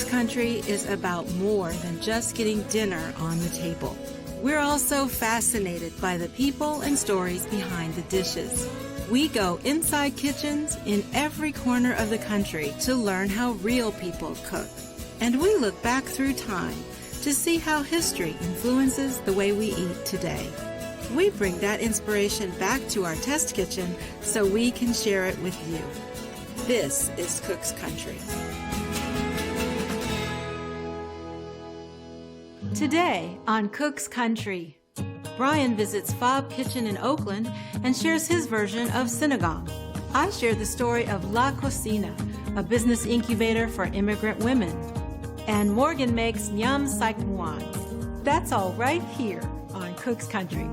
Country is about more than just getting dinner on the table. We're also fascinated by the people and stories behind the dishes. We go inside kitchens in every corner of the country to learn how real people cook. And we look back through time to see how history influences the way we eat today. We bring that inspiration back to our test kitchen so we can share it with you. This is Cook's Country. Today on Cook's Country, Brian visits Fob Kitchen in Oakland and shares his version of sinigang. I share the story of La Cocina, a business incubator for immigrant women. And Morgan makes Nyam Saik Muan. That's all right here on Cook's Country.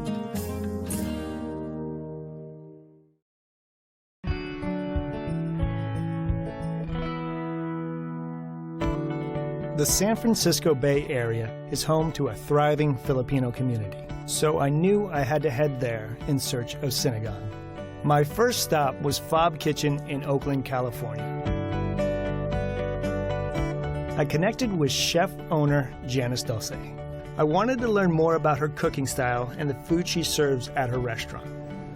The San Francisco Bay Area is home to a thriving Filipino community, so I knew I had to head there in search of sinigang. My first stop was Fob Kitchen in Oakland, California. I connected with chef-owner Janice Dulce. I wanted to learn more about her cooking style and the food she serves at her restaurant.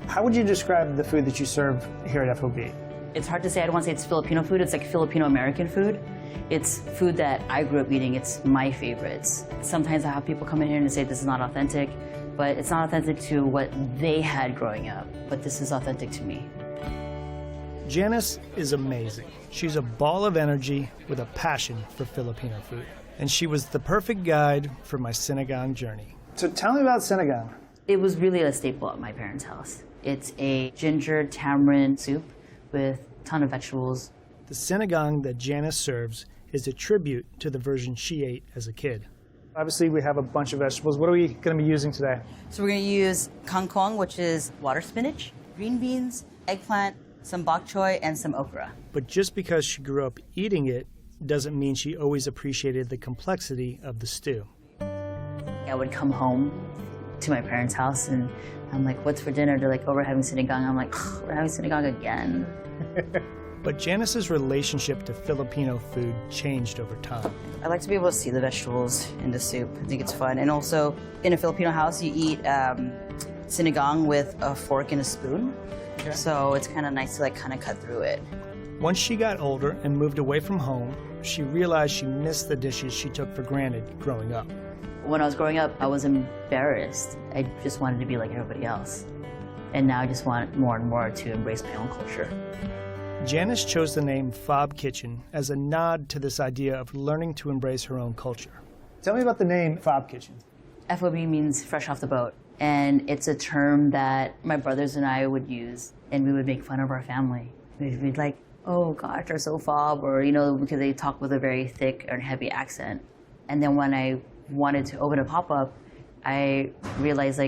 How would you describe the food that you serve here at FOB? It's hard to say. I don't want to say it's Filipino food. It's like Filipino-American food. It's food that I grew up eating. It's my favorites. Sometimes I have people come in here and say this is not authentic, but it's not authentic to what they had growing up. But this is authentic to me. Janice is amazing. She's a ball of energy with a passion for Filipino food. And she was the perfect guide for my sinigang journey. So tell me about sinigang. It was really a staple at my parents' house. It's a ginger tamarind soup with a ton of vegetables. The sinigang that Janice serves is a tribute to the version she ate as a kid. Obviously, we have a bunch of vegetables. What are we going to be using today? So we're going to use kangkong, which is water spinach, green beans, eggplant, some bok choy, and some okra. But just because she grew up eating it doesn't mean she always appreciated the complexity of the stew. I would come home to my parents' house, and I'm like, what's for dinner? They're like, oh, we're having sinigang. I'm like, we're having sinigang again. But Janice's relationship to Filipino food changed over time. I like to be able to see the vegetables in the soup. I think it's fun. And also, in a Filipino house, you eat sinigang with a fork and a spoon. Okay. So it's kind of nice to kind of cut through it. Once she got older and moved away from home, she realized she missed the dishes she took for granted growing up. When I was growing up, I was embarrassed. I just wanted to be like everybody else. And now I just want more and more to embrace my own culture. Janice chose the name Fob Kitchen as a nod to this idea of learning to embrace her own culture. Tell me about the name Fob Kitchen. FOB means fresh off the boat. And it's a term that my brothers and I would use, and we would make fun of our family. We'd be like, oh gosh, they're so fob, or because they talk with a very thick or heavy accent. And then when I wanted to open a pop-up, I realized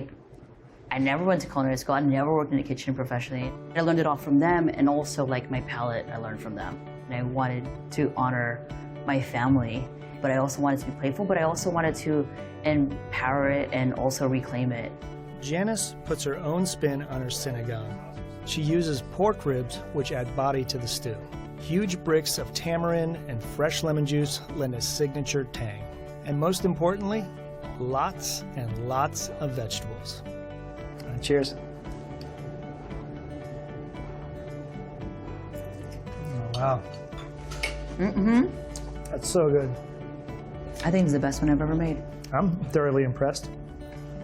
I never went to culinary school. I never worked in a kitchen professionally. I learned it all from them, and also my palate I learned from them. And I wanted to honor my family, but I also wanted to be playful, but I also wanted to empower it and also reclaim it. Janice puts her own spin on her sinigang. She uses pork ribs, which add body to the stew. Huge bricks of tamarind and fresh lemon juice lend a signature tang. And most importantly, lots and lots of vegetables. Cheers. Oh, wow. That's so good. I think it's the best one I've ever made. I'm thoroughly impressed.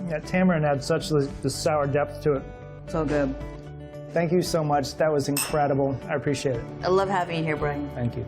That tamarind adds such the sour depth to it. So good. Thank you so much. That was incredible. I appreciate it. I love having you here, Brian. Thank you.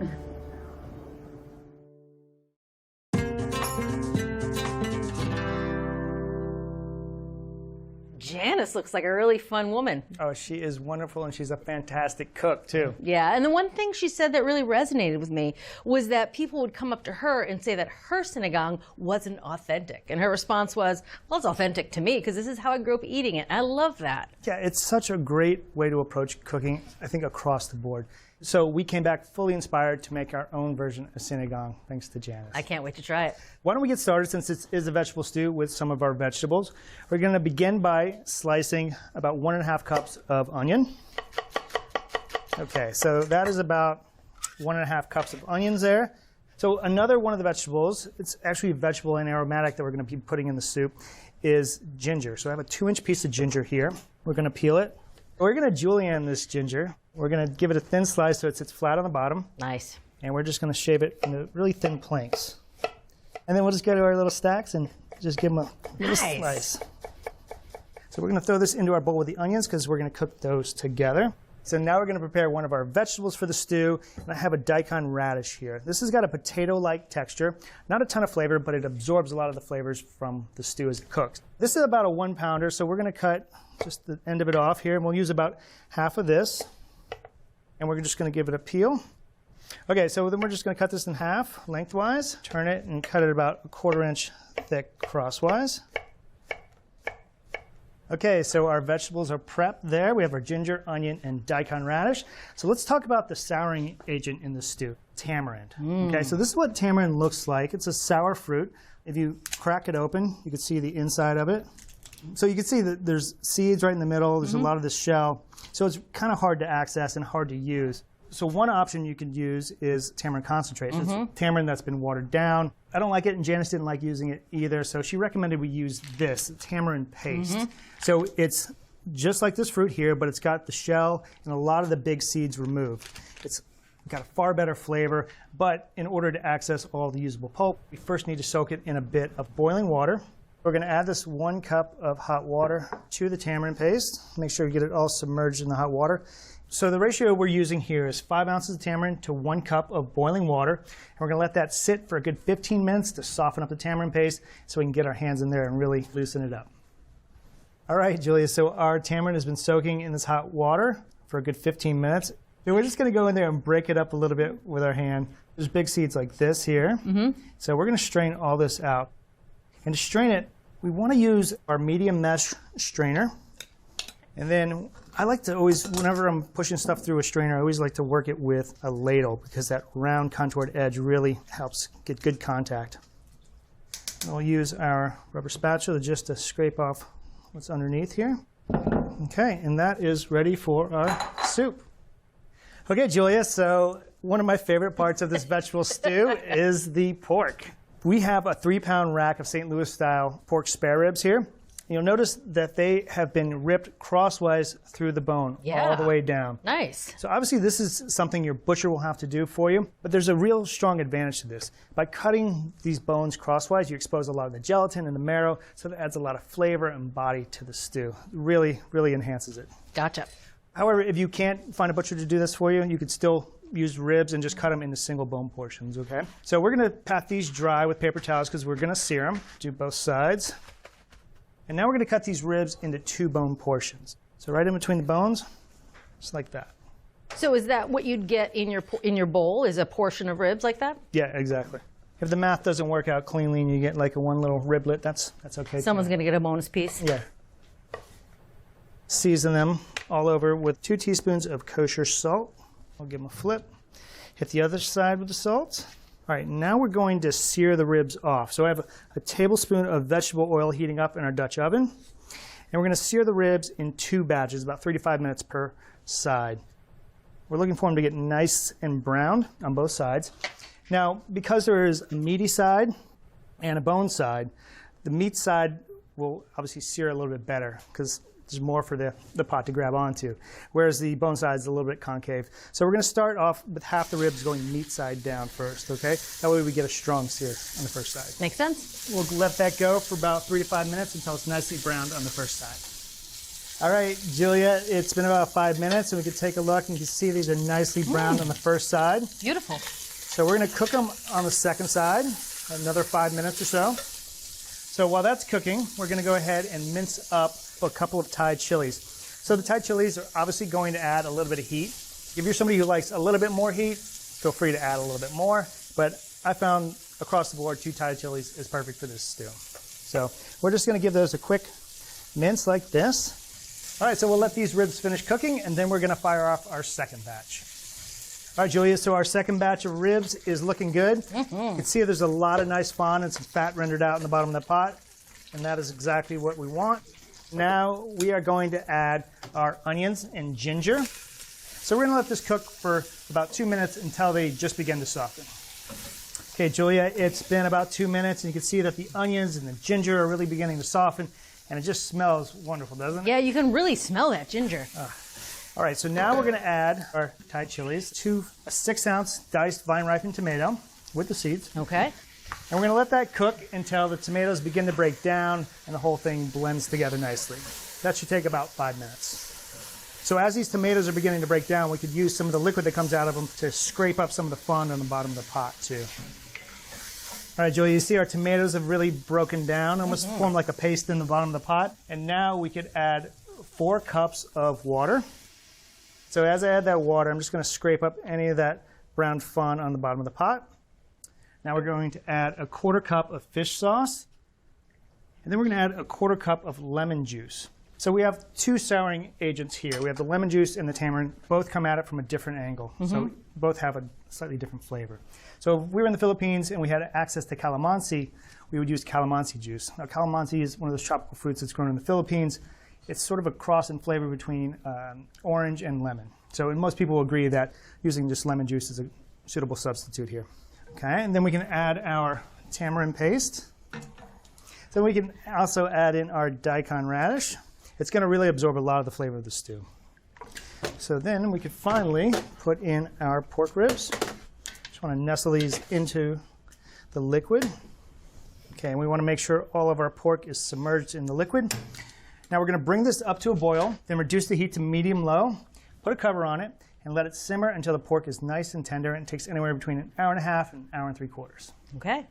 Janice looks like a really fun woman. Oh, she is wonderful, and she's a fantastic cook, too. Yeah, and the one thing she said that really resonated with me was that people would come up to her and say that her sinigang wasn't authentic. And her response was, well, it's authentic to me because this is how I grew up eating it. I love that. Yeah, it's such a great way to approach cooking, I think, across the board. So we came back fully inspired to make our own version of sinigang, thanks to Janice. I can't wait to try it. Why don't we get started, since it is a vegetable stew with some of our vegetables. We're going to begin by slicing about 1.5 cups of onion. Okay, so that is about 1.5 cups of onions there. So another one of the vegetables, it's actually a vegetable and aromatic that we're going to be putting in the soup, is ginger. So I have a 2-inch piece of ginger here. We're going to peel it. We're going to julienne this ginger. We're going to give it a thin slice so it sits flat on the bottom. Nice. And we're just going to shave it into really thin planks. And then we'll just go to our little stacks and just give them a little slice. So we're going to throw this into our bowl with the onions because we're going to cook those together. So now we're going to prepare one of our vegetables for the stew, and I have a daikon radish here. This has got a potato-like texture, not a ton of flavor, but it absorbs a lot of the flavors from the stew as it cooks. This is about a 1-pounder, so we're going to cut just the end of it off here, and we'll use about half of this, and we're just going to give it a peel. Okay, so then we're just going to cut this in half lengthwise, turn it, and cut it about a 1/4 inch thick crosswise. Okay, so our vegetables are prepped there. We have our ginger, onion, and daikon radish. So let's talk about the souring agent in the stew, tamarind. Okay, so this is what tamarind looks like. It's a sour fruit. If you crack it open, you can see the inside of it. So you can see that there's seeds right in the middle. There's a lot of this shell. So it's kind of hard to access and hard to use. So one option you could use is tamarind concentrate. It's tamarind that's been watered down. I don't like it, and Janice didn't like using it either, so she recommended we use this, tamarind paste. So it's just like this fruit here, but it's got the shell and a lot of the big seeds removed. It's got a far better flavor, but in order to access all the usable pulp, we first need to soak it in a bit of boiling water. We're going to add this 1 cup of hot water to the tamarind paste. Make sure you get it all submerged in the hot water. So the ratio we're using here is 5 ounces of tamarind to 1 cup of boiling water. And we're going to let that sit for a good 15 minutes to soften up the tamarind paste so we can get our hands in there and really loosen it up. All right, Julia, so our tamarind has been soaking in this hot water for a good 15 minutes. And we're just going to go in there and break it up a little bit with our hand. There's big seeds like this here. So we're going to strain all this out. And to strain it, we want to use our medium mesh strainer. And then I like to always, whenever I'm pushing stuff through a strainer, I always like to work it with a ladle because that round contoured edge really helps get good contact. And we'll use our rubber spatula just to scrape off what's underneath here. Okay, and that is ready for our soup. Okay, Julia, so one of my favorite parts of this vegetable stew is the pork. We have a 3-pound rack of St. Louis style pork spare ribs here. You'll notice that they have been ripped crosswise through the bone all the way down. Nice. So obviously this is something your butcher will have to do for you, but there's a real strong advantage to this. By cutting these bones crosswise, you expose a lot of the gelatin and the marrow, so that adds a lot of flavor and body to the stew. Really, really enhances it. Gotcha. However, if you can't find a butcher to do this for you, you could still use ribs and just cut them into single bone portions, okay? So we're gonna pat these dry with paper towels because we're gonna sear them. Do both sides. And now we're going to cut these ribs into 2 bone portions. So right in between the bones, just like that. So is that what you'd get in your bowl, is a portion of ribs like that? Yeah, exactly. If the math doesn't work out cleanly and you get like a 1 little riblet, that's okay. Someone's going to get a bonus piece. Yeah. Season them all over with 2 teaspoons of kosher salt. I'll give them a flip. Hit the other side with the salt. All right, now we're going to sear the ribs off. So I have a tablespoon of vegetable oil heating up in our Dutch oven. And we're going to sear the ribs in 2 batches, about 3 to 5 minutes per side. We're looking for them to get nice and browned on both sides. Now, because there is a meaty side and a bone side, the meat side will obviously sear a little bit better because there's more for the pot to grab onto, whereas the bone side is a little bit concave. So we're going to start off with half the ribs going meat side down first, okay? That way we get a strong sear on the first side. Makes sense. We'll let that go for about 3 to 5 minutes until it's nicely browned on the first side. All right, Julia, it's been about 5 minutes, and we can take a look, and you can see these are nicely browned on the first side. Beautiful. So we're going to cook them on the second side, another 5 minutes or so. So while that's cooking, we're going to go ahead and mince up a couple of Thai chilies. So the Thai chilies are obviously going to add a little bit of heat. If you're somebody who likes a little bit more heat, feel free to add a little bit more. But I found across the board 2 Thai chilies is perfect for this stew. So we're just going to give those a quick mince like this. All right, so we'll let these ribs finish cooking, and then we're going to fire off our second batch. All right, Julia, so our second batch of ribs is looking good. You can see there's a lot of nice fond and some fat rendered out in the bottom of the pot, and that is exactly what we want. Now we are going to add our onions and ginger. So we're going to let this cook for about 2 minutes until they just begin to soften. Okay, Julia, it's been about 2 minutes, and you can see that the onions and the ginger are really beginning to soften, and it just smells wonderful, doesn't it? Yeah, you can really smell that ginger. All right, so now we're going to add our Thai chilies to a 6-ounce diced vine-ripened tomato with the seeds. Okay. And we're going to let that cook until the tomatoes begin to break down and the whole thing blends together nicely. That should take about 5 minutes. So as these tomatoes are beginning to break down, we could use some of the liquid that comes out of them to scrape up some of the fond on the bottom of the pot too. All right, Julia, you see our tomatoes have really broken down, almost formed like a paste in the bottom of the pot. And now we could add 4 cups of water. So as I add that water, I'm just going to scrape up any of that brown fond on the bottom of the pot. Now we're going to add a 1/4 cup of fish sauce. And then we're going to add a 1/4 cup of lemon juice. So we have 2 souring agents here. We have the lemon juice and the tamarind. Both come at it from a different angle. So both have a slightly different flavor. So if we were in the Philippines and we had access to calamansi, we would use calamansi juice. Now calamansi is one of those tropical fruits that's grown in the Philippines. It's sort of a cross in flavor between orange and lemon. So most people will agree that using just lemon juice is a suitable substitute here. Okay, and then we can add our tamarind paste. Then we can also add in our daikon radish. It's going to really absorb a lot of the flavor of the stew. So then we could finally put in our pork ribs. Just want to nestle these into the liquid. Okay, and we want to make sure all of our pork is submerged in the liquid. Now we're going to bring this up to a boil, then reduce the heat to medium-low, put a cover on it, and let it simmer until the pork is nice and tender, and it takes anywhere between 1.5 hours and 1.75 hours. Okay.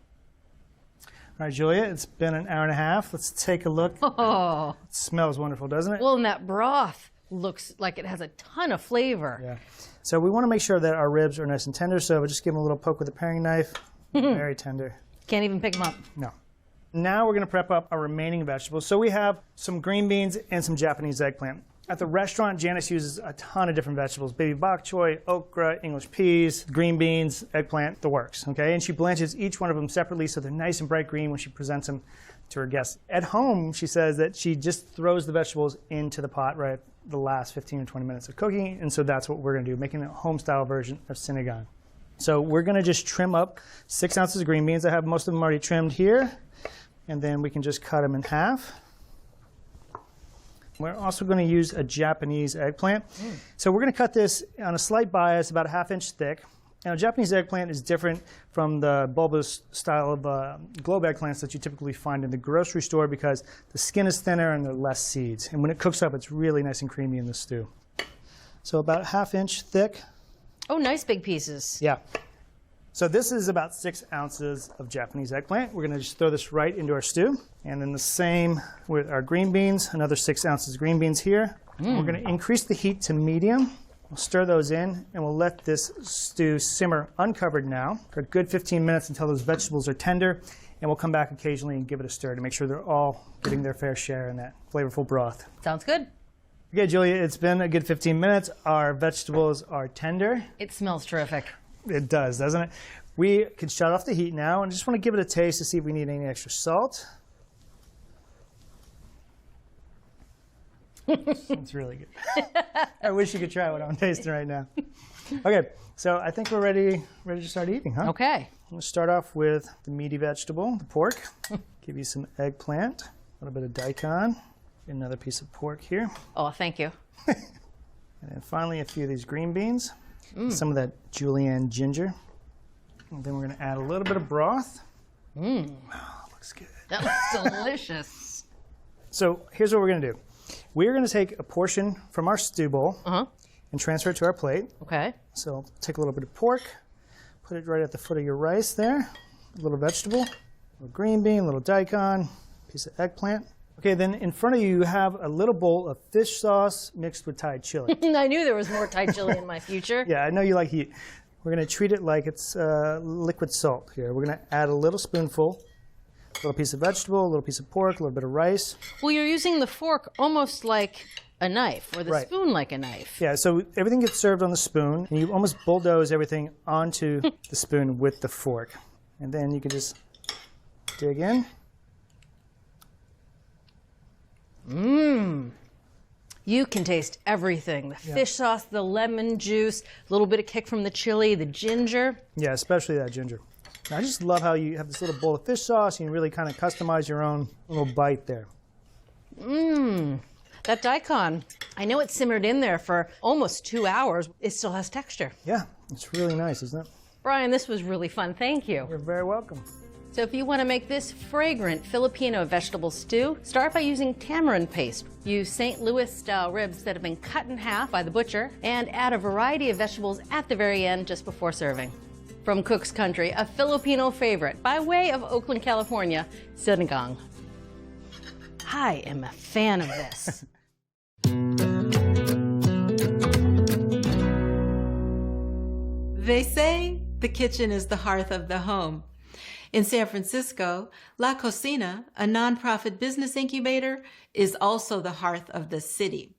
All right, Julia, it's been 1.5 hours. Let's take a look. Oh. It smells wonderful, doesn't it? Well, and that broth looks like it has a ton of flavor. Yeah. So we want to make sure that our ribs are nice and tender, so we'll just give them a little poke with a paring knife. Very tender. Can't even pick them up. No. Now we're going to prep up our remaining vegetables. So we have some green beans and some Japanese eggplant. At the restaurant, Janice uses a ton of different vegetables: baby bok choy, okra, English peas, green beans, eggplant, the works. Okay, and she blanches each one of them separately so they're nice and bright green when she presents them to her guests. At home, she says that she just throws the vegetables into the pot right at the last 15 or 20 minutes of cooking, and so that's what we're going to do, making a home-style version of sinigang. So we're going to just trim up 6 ounces of green beans. I have most of them already trimmed here, and then we can just cut them in half. We're also going to use a Japanese eggplant. So we're going to cut this on a slight bias, about a 1/2 inch thick. Now, Japanese eggplant is different from the bulbous style of globe eggplants that you typically find in the grocery store because the skin is thinner and there are less seeds. And when it cooks up, it's really nice and creamy in the stew. So about a 1/2 inch thick. Oh, nice big pieces. Yeah. So this is about 6 ounces of Japanese eggplant. We're going to just throw this right into our stew. And then the same with our green beans, another 6 ounces of green beans here. We're going to increase the heat to medium. We'll stir those in, and we'll let this stew simmer uncovered now for a good 15 minutes until those vegetables are tender. And we'll come back occasionally and give it a stir to make sure they're all getting their fair share in that flavorful broth. Sounds good. Okay, Julia, it's been a good 15 minutes. Our vegetables are tender. It smells terrific. It does, doesn't it? We can shut off the heat now and just want to give it a taste to see if we need any extra salt. It's really good. I wish you could try what I'm tasting right now. Okay, so I think we're ready to start eating, huh? Okay. I'm going to start off with the meaty vegetable, the pork. Give you some eggplant, a little bit of daikon, another piece of pork here. Oh, thank you. And then finally a few of these green beans. Some of that julienne ginger. And then we're going to add a little bit of broth. Oh, looks good. That looks delicious. So here's what we're going to do. We're going to take a portion from our stew bowl and transfer it to our plate. Okay. So take a little bit of pork, put it right at the foot of your rice there. A little vegetable, a little green bean, a little daikon, piece of eggplant. Okay, then in front of you, you have a little bowl of fish sauce mixed with Thai chili. I knew there was more Thai chili in my future. Yeah, I know you like heat. We're going to treat it like it's liquid salt here. We're going to add a little spoonful, a little piece of vegetable, a little piece of pork, a little bit of rice. Well, you're using the fork almost like a knife, or the spoon like a knife. Yeah, so everything gets served on the spoon, and you almost bulldoze everything onto the spoon with the fork. And then you can just dig in. You can taste everything. The fish sauce, the lemon juice, a little bit of kick from the chili, the ginger. Yeah, especially that ginger. I just love how you have this little bowl of fish sauce and you really kind of customize your own little bite there. Mmm. That daikon, I know it simmered in there for almost 2 hours. It still has texture. Yeah, it's really nice, isn't it? Brian, this was really fun. Thank you. You're very welcome. So if you want to make this fragrant Filipino vegetable stew, start by using tamarind paste. Use St. Louis-style ribs that have been cut in half by the butcher, and add a variety of vegetables at the very end just before serving. From Cook's Country, a Filipino favorite by way of Oakland, California, sinigang. I am a fan of this. They say the kitchen is the hearth of the home. In San Francisco, La Cocina, a nonprofit business incubator, is also the hearth of the city.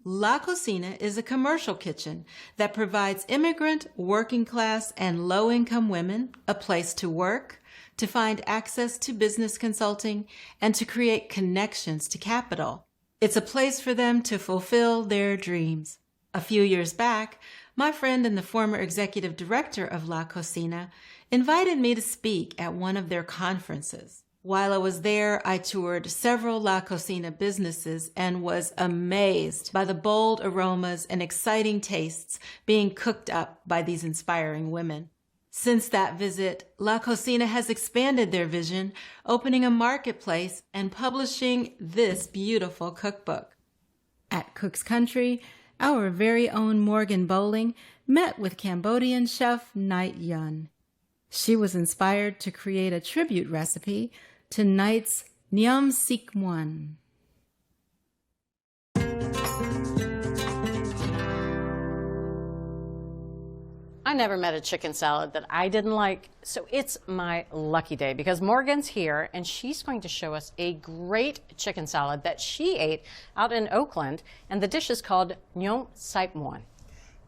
La Cocina is a commercial kitchen that provides immigrant, working class, and low-income women a place to work, to find access to business consulting, and to create connections to capital. It's a place for them to fulfill their dreams. A few years back, my friend and the former executive director of La Cocina invited me to speak at one of their conferences. While I was there, I toured several La Cocina businesses and was amazed by the bold aromas and exciting tastes being cooked up by these inspiring women. Since that visit, La Cocina has expanded their vision, opening a marketplace and publishing this beautiful cookbook. At Cook's Country, our very own Morgan Bowling met with Cambodian chef Night Yun. She was inspired to create a tribute recipe to Night's Nyam Sik Muan. I never met a chicken salad that I didn't like, so it's my lucky day because Morgan's here and she's going to show us a great chicken salad that she ate out in Oakland, and the dish is called Nyam Sik Muan.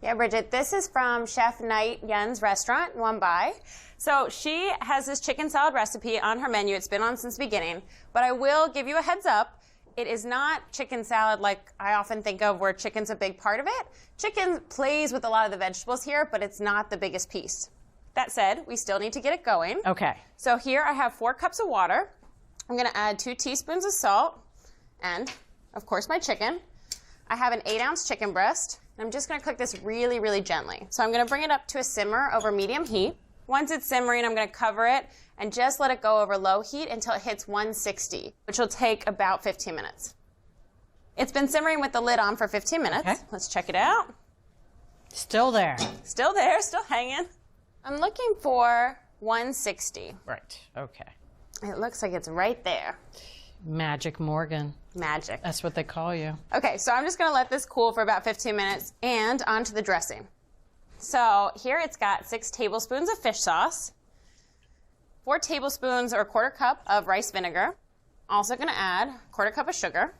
Yeah, Bridget, this is from Chef Night Yun's restaurant, Mumbai. So she has this chicken salad recipe on her menu. It's been on since the beginning, but I will give you a heads up. It is not chicken salad like I often think of where chicken's a big part of it. Chicken plays with a lot of the vegetables here, but it's not the biggest piece. That said, we still need to get it going. Okay. So here I have 4 cups of water. I'm gonna add 2 teaspoons of salt and, of course, my chicken. I have an 8-ounce chicken breast. And I'm just gonna cook this really, really gently. So I'm gonna bring it up to a simmer over medium heat. Once it's simmering, I'm gonna cover it and just let it go over low heat until it hits 160, which will take about 15 minutes. It's been simmering with the lid on for 15 minutes. Okay. Let's check it out. Still there. Still there, still hanging. I'm looking for 160. Right, okay. It looks like it's right there. Magic Morgan. Magic. That's what they call you. Okay, so I'm just gonna let this cool for about 15 minutes and onto the dressing. So here it's got 6 tablespoons of fish sauce, 4 tablespoons or 1/4 cup of rice vinegar. Also gonna add 1/4 cup of sugar.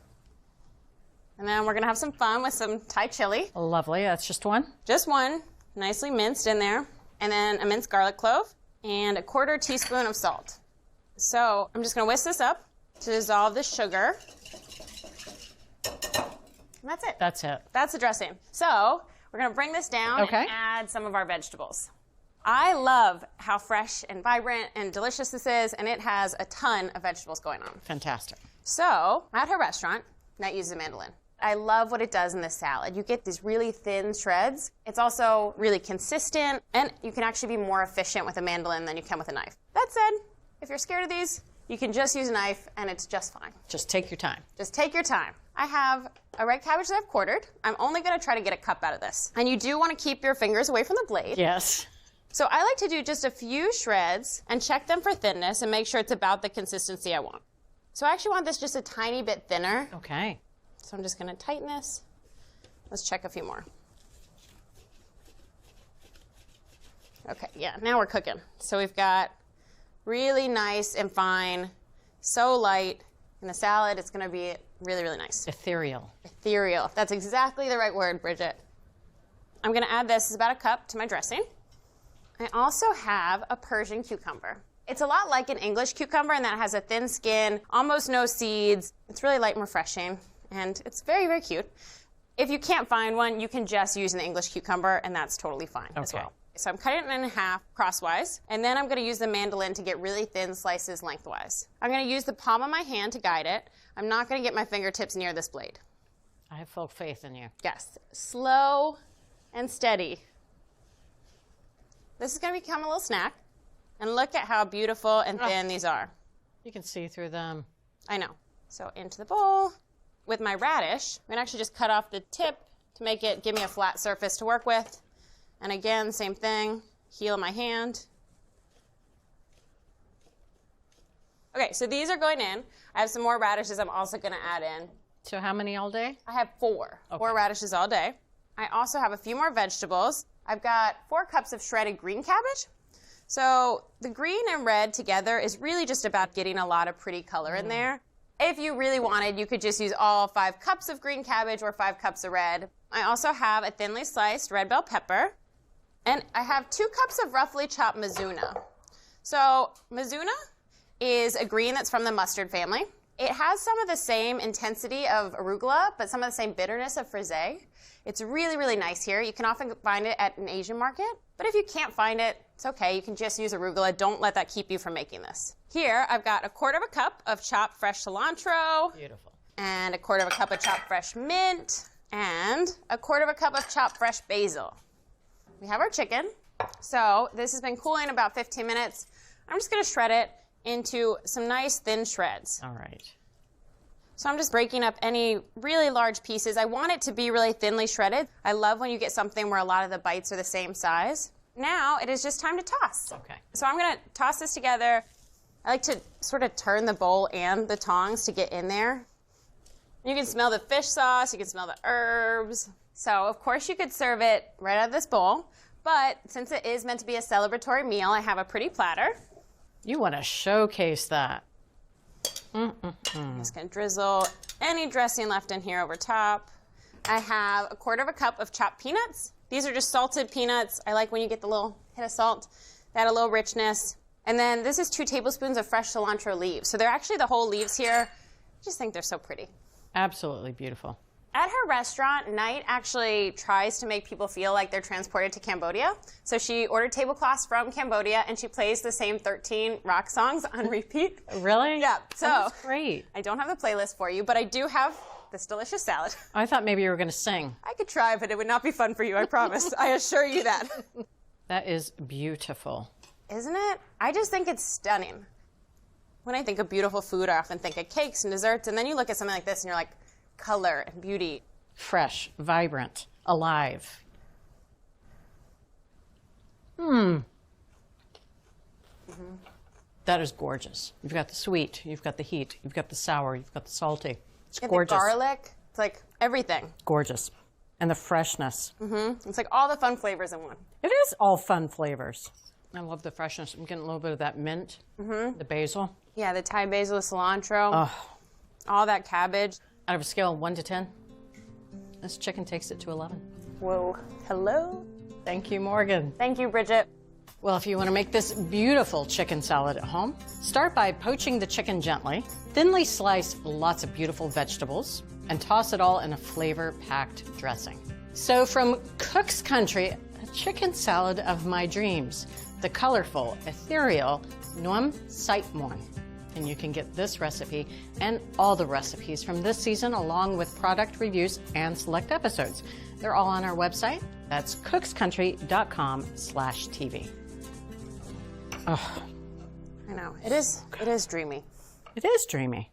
And then we're gonna have some fun with some Thai chili. Lovely, that's just one? Just one, nicely minced in there. And then a minced garlic clove and a 1/4 teaspoon of salt. So I'm just gonna whisk this up to dissolve the sugar. And that's it. That's it. That's the dressing. So we're gonna bring this down Okay. and add some of our vegetables. I love how fresh and vibrant and delicious this is, and it has a ton of vegetables going on. Fantastic. So at her restaurant, Night uses a mandolin. I love what it does in this salad. You get these really thin shreds. It's also really consistent, and you can actually be more efficient with a mandolin than you can with a knife. That said, if you're scared of these, you can just use a knife, and it's just fine. Just take your time. Just take your time. I have a red cabbage that I've quartered. I'm only gonna try to get a cup out of this. And you do wanna keep your fingers away from the blade. Yes. So I like to do just a few shreds and check them for thinness and make sure it's about the consistency I want. So I actually want this just a tiny bit thinner. Okay. So I'm just gonna tighten this. Let's check a few more. Okay, yeah, now we're cooking. So we've got really nice and fine, so light. In the salad, it's gonna be really, really nice. Ethereal. Ethereal. That's exactly the right word, Bridget. I'm gonna add this, about a cup, to my dressing. I also have a Persian cucumber. It's a lot like an English cucumber in that it has a thin skin, almost no seeds. It's really light and refreshing, and it's very, very cute. If you can't find one, you can just use an English cucumber, and that's totally fine as well. So I'm cutting it in half crosswise, and then I'm going to use the mandolin to get really thin slices lengthwise. I'm going to use the palm of my hand to guide it. I'm not going to get my fingertips near this blade. I have full faith in you. Yes, slow and steady. This is going to become a little snack, and look at how beautiful and thin these are. You can see through them. I know. So into the bowl. With my radish, I'm going to actually just cut off the tip to make it give me a flat surface to work with. And again, same thing, heel of my hand. Okay, so these are going in. I have some more radishes I'm also going to add in. So how many all day? I have four radishes all day. I also have a few more vegetables. I've got 4 cups of shredded green cabbage. So the green and red together is really just about getting a lot of pretty color in there. If you really wanted, you could just use all 5 cups of green cabbage or 5 cups of red. I also have a thinly sliced red bell pepper. And I have 2 cups of roughly chopped mizuna. So mizuna is a green that's from the mustard family. It has some of the same intensity of arugula, but some of the same bitterness of frisee. It's really, really nice here. You can often find it at an Asian market, but if you can't find it, it's okay. You can just use arugula. Don't let that keep you from making this. Here, I've got 1/4 cup of chopped fresh cilantro. Beautiful. And 1/4 cup of chopped fresh mint, and 1/4 cup of chopped fresh basil. We have our chicken. So this has been cooling about 15 minutes. I'm just going to shred it into some nice thin shreds. All right. So I'm just breaking up any really large pieces. I want it to be really thinly shredded. I love when you get something where a lot of the bites are the same size. Now it is just time to toss. Okay. So I'm going to toss this together. I like to sort of turn the bowl and the tongs to get in there. You can smell the fish sauce. You can smell the herbs. So of course you could serve it right out of this bowl. But since it is meant to be a celebratory meal, I have a pretty platter. You want to showcase that. I'm just going to drizzle any dressing left in here over top. I have 1/4 cup of chopped peanuts. These are just salted peanuts. I like when you get the little hit of salt. They add a little richness. And then this is 2 tablespoons of fresh cilantro leaves. So they're actually the whole leaves here. I just think they're so pretty. Absolutely beautiful. At her restaurant, Knight actually tries to make people feel like they're transported to Cambodia. So she ordered tablecloths from Cambodia, and she plays the same 13 rock songs on repeat. Really? Yeah. So that's great. I don't have the playlist for you, but I do have this delicious salad. I thought maybe you were going to sing. I could try, but it would not be fun for you, I promise. I assure you that. That is beautiful. Isn't it? I just think it's stunning. When I think of beautiful food, I often think of cakes and desserts, and then you look at something like this and you're like, color and beauty. Fresh, vibrant, alive. That is gorgeous. You've got the sweet, you've got the heat, you've got the sour, you've got the salty. It's gorgeous. The garlic, it's like everything. Gorgeous. And the freshness. It's like all the fun flavors in one. It is all fun flavors. I love the freshness. I'm getting a little bit of that mint, the basil. Yeah, the Thai basil, the cilantro, all that cabbage. Out of a scale of 1 to 10, this chicken takes it to 11. Whoa. Hello? Thank you, Morgan. Thank you, Bridget. Well, if you want to make this beautiful chicken salad at home, start by poaching the chicken gently, thinly slice lots of beautiful vegetables, and toss it all in a flavor-packed dressing. So from Cook's Country, a chicken salad of my dreams, the colorful, ethereal Nuam Saitmon. And you can get this recipe and all the recipes from this season, along with product reviews and select episodes. They're all on our website. That's cookscountry.com/TV. Oh, I know. It is dreamy. it is dreamy.